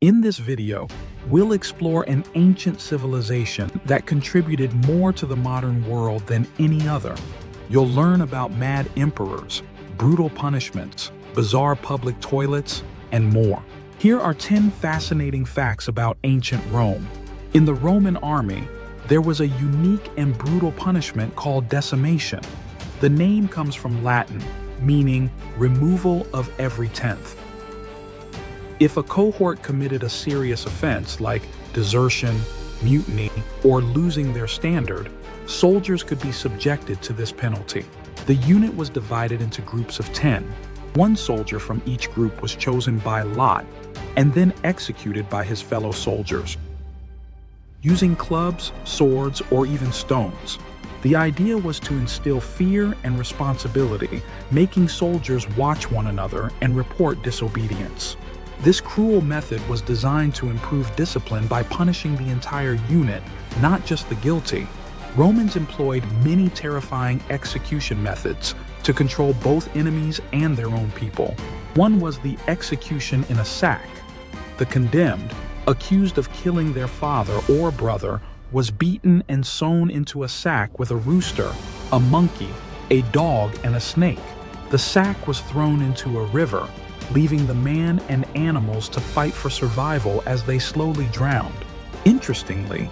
In this video, we'll explore an ancient civilization that contributed more to the modern world than any other. You'll learn about mad emperors, brutal punishments, bizarre public toilets, and more. Here are 10 fascinating facts about ancient Rome. In the Roman army, there was a unique and brutal punishment called decimation. The name comes from Latin, meaning removal of every tenth. If a cohort committed a serious offense like desertion, mutiny, or losing their standard, soldiers could be subjected to this penalty. The unit was divided into groups of 10. One soldier from each group was chosen by lot and then executed by his fellow soldiers, using clubs, swords, or even stones. The idea was to instill fear and responsibility, making soldiers watch one another and report disobedience. This cruel method was designed to improve discipline by punishing the entire unit, not just the guilty. Romans employed many terrifying execution methods to control both enemies and their own people. One was the execution in a sack. The condemned, accused of killing their father or brother, was beaten and sewn into a sack with a rooster, a monkey, a dog, and a snake. The sack was thrown into a river, leaving the man and animals to fight for survival as they slowly drowned. Interestingly,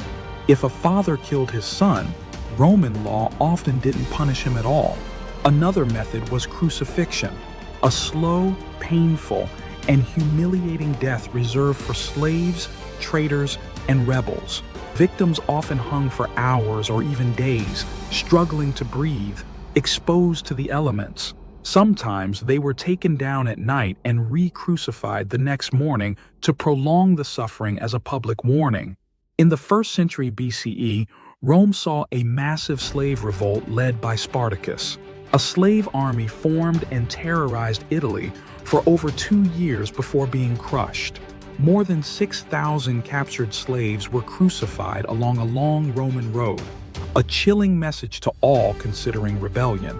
if a father killed his son, Roman law often didn't punish him at all. Another method was crucifixion, a slow, painful, and humiliating death reserved for slaves, traitors, and rebels. Victims often hung for hours or even days, struggling to breathe, exposed to the elements. Sometimes they were taken down at night and re-crucified the next morning to prolong the suffering as a public warning. In the 1st century BCE, Rome saw a massive slave revolt led by Spartacus. A slave army formed and terrorized Italy for over 2 years before being crushed. More than 6,000 captured slaves were crucified along a long Roman road, a chilling message to all considering rebellion.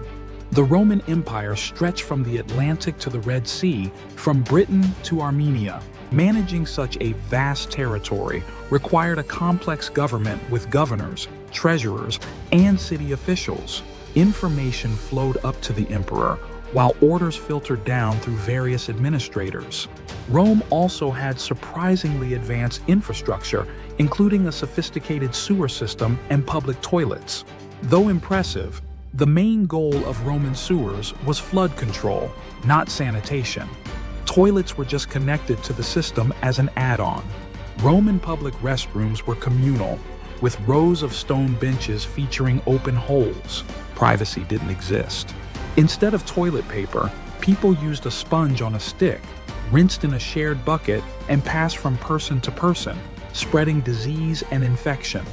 The Roman Empire stretched from the Atlantic to the Red Sea, from Britain to Armenia. Managing such a vast territory required a complex government with governors, treasurers, and city officials. Information flowed up to the emperor, while orders filtered down through various administrators. Rome also had surprisingly advanced infrastructure, including a sophisticated sewer system and public toilets. Though impressive, the main goal of Roman sewers was flood control, not sanitation. Toilets were just connected to the system as an add-on. Roman public restrooms were communal, with rows of stone benches featuring open holes. Privacy didn't exist. Instead of toilet paper, people used a sponge on a stick, rinsed in a shared bucket, and passed from person to person, spreading disease and infection.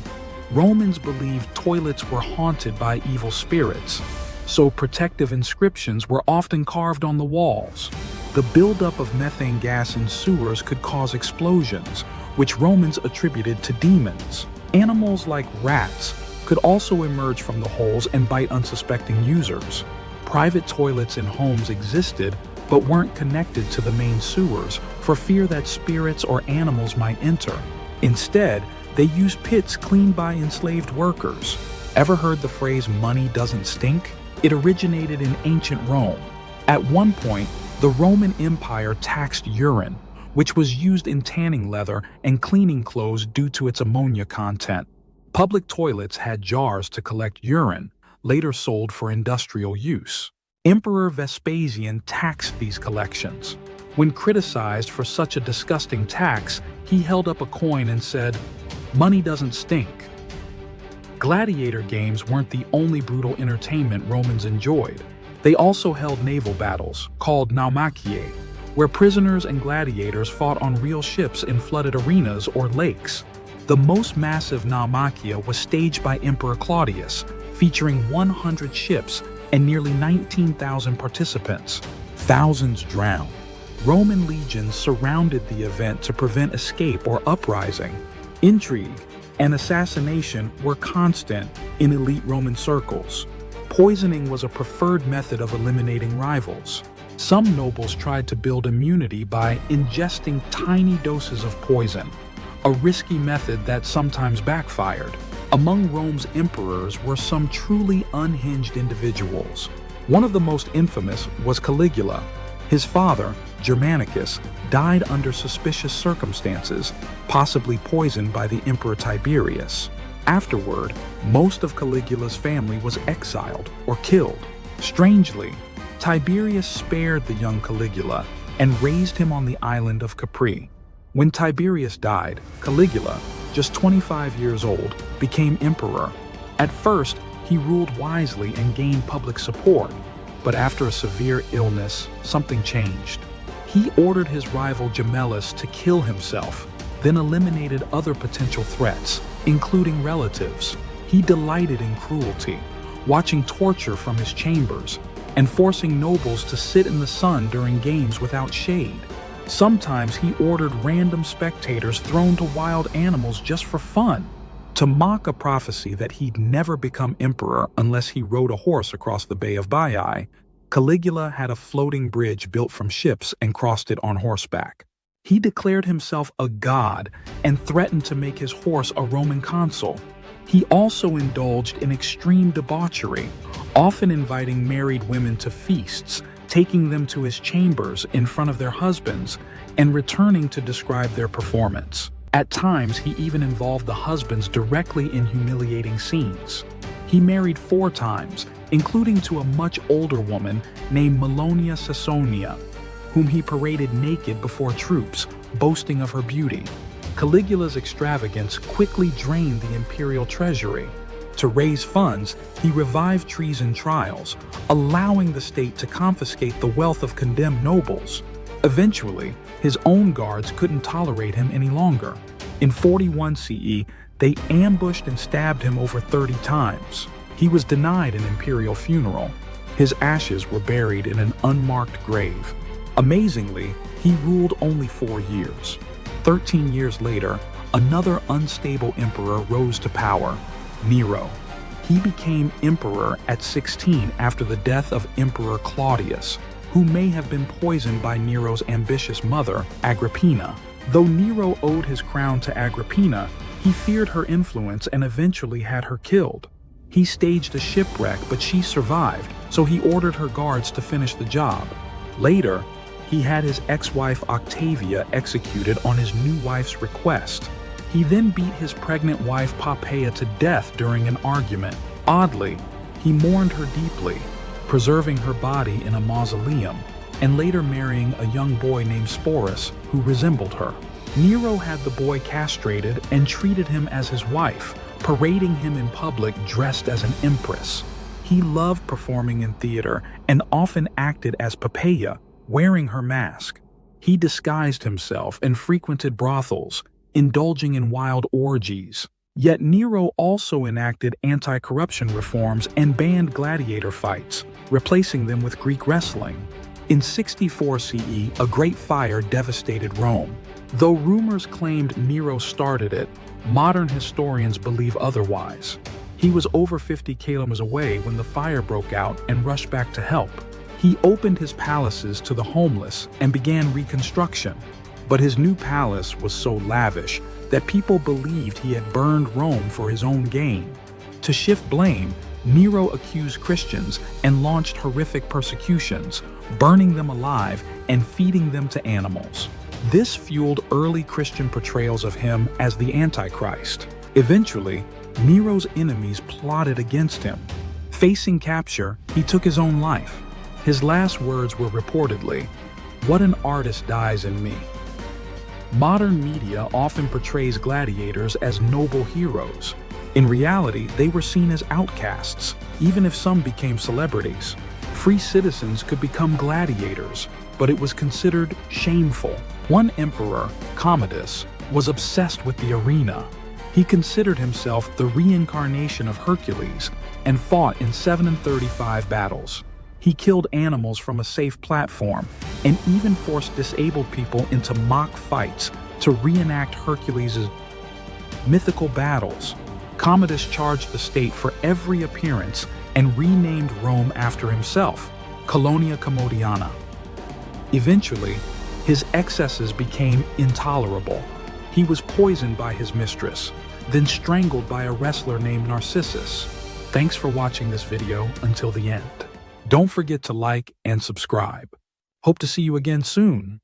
Romans believed toilets were haunted by evil spirits, so protective inscriptions were often carved on the walls. The buildup of methane gas in sewers could cause explosions, which Romans attributed to demons. Animals like rats could also emerge from the holes and bite unsuspecting users. Private toilets in homes existed, but weren't connected to the main sewers for fear that spirits or animals might enter. Instead, they used pits cleaned by enslaved workers. Ever heard the phrase "money doesn't stink"? It originated in ancient Rome. At one point, the Roman Empire taxed urine, which was used in tanning leather and cleaning clothes due to its ammonia content. Public toilets had jars to collect urine, later sold for industrial use. Emperor Vespasian taxed these collections. When criticized for such a disgusting tax, he held up a coin and said, "Money doesn't stink." Gladiator games weren't the only brutal entertainment Romans enjoyed. They also held naval battles, called naumachia, where prisoners and gladiators fought on real ships in flooded arenas or lakes. The most massive naumachia was staged by Emperor Claudius, featuring 100 ships and nearly 19,000 participants. Thousands drowned. Roman legions surrounded the event to prevent escape or uprising. Intrigue and assassination were constant in elite Roman circles. Poisoning was a preferred method of eliminating rivals. Some nobles tried to build immunity by ingesting tiny doses of poison, a risky method that sometimes backfired. Among Rome's emperors were some truly unhinged individuals. One of the most infamous was Caligula. His father, Germanicus, died under suspicious circumstances, possibly poisoned by the Emperor Tiberius. Afterward, most of Caligula's family was exiled or killed. Strangely, Tiberius spared the young Caligula and raised him on the island of Capri. When Tiberius died, Caligula, just 25 years old, became emperor. At first, he ruled wisely and gained public support, but after a severe illness, something changed. He ordered his rival Gemellus to kill himself, then eliminated other potential threats, including relatives. He delighted in cruelty, watching torture from his chambers, and forcing nobles to sit in the sun during games without shade. Sometimes he ordered random spectators thrown to wild animals just for fun. To mock a prophecy that he'd never become emperor unless he rode a horse across the Bay of Baiae, Caligula had a floating bridge built from ships and crossed it on horseback. He declared himself a god and threatened to make his horse a Roman consul. He also indulged in extreme debauchery, often inviting married women to feasts, taking them to his chambers in front of their husbands, and returning to describe their performance. At times, he even involved the husbands directly in humiliating scenes. He married 4 times, including to a much older woman named Melonia Sasonia, whom he paraded naked before troops, boasting of her beauty. Caligula's extravagance quickly drained the imperial treasury. To raise funds, he revived treason trials, allowing the state to confiscate the wealth of condemned nobles. Eventually, his own guards couldn't tolerate him any longer. In 41 CE, they ambushed and stabbed him over 30 times. He was denied an imperial funeral. His ashes were buried in an unmarked grave. Amazingly, he ruled only 4 years. 13 years later, another unstable emperor rose to power, Nero. He became emperor at 16 after the death of Emperor Claudius, who may have been poisoned by Nero's ambitious mother, Agrippina. Though Nero owed his crown to Agrippina, he feared her influence and eventually had her killed. He staged a shipwreck, but she survived, so he ordered her guards to finish the job. Later, he had his ex-wife Octavia executed on his new wife's request. He then beat his pregnant wife Poppaea to death during an argument. Oddly, he mourned her deeply, preserving her body in a mausoleum, and later marrying a young boy named Sporus, who resembled her. Nero had the boy castrated and treated him as his wife, parading him in public dressed as an empress. He loved performing in theater and often acted as Poppaea, wearing her mask. He disguised himself and frequented brothels, indulging in wild orgies. Yet Nero also enacted anti-corruption reforms and banned gladiator fights, replacing them with Greek wrestling. In 64 CE, a great fire devastated Rome. Though rumors claimed Nero started it, modern historians believe otherwise. He was over 50 kilometers away when the fire broke out and rushed back to help. He opened his palaces to the homeless and began reconstruction. But his new palace was so lavish that people believed he had burned Rome for his own gain. To shift blame, Nero accused Christians and launched horrific persecutions, burning them alive and feeding them to animals. This fueled early Christian portrayals of him as the Antichrist. Eventually, Nero's enemies plotted against him. Facing capture, he took his own life. His last words were reportedly, "What an artist dies in me." Modern media often portrays gladiators as noble heroes. In reality, they were seen as outcasts, even if some became celebrities. Free citizens could become gladiators, but it was considered shameful. One emperor, Commodus, was obsessed with the arena. He considered himself the reincarnation of Hercules and fought in 735 battles. He killed animals from a safe platform and even forced disabled people into mock fights to reenact Hercules' mythical battles. Commodus charged the state for every appearance and renamed Rome after himself, Colonia Commodiana. Eventually, his excesses became intolerable. He was poisoned by his mistress, then strangled by a wrestler named Narcissus. Thanks for watching this video until the end. Don't forget to like and subscribe. Hope to see you again soon.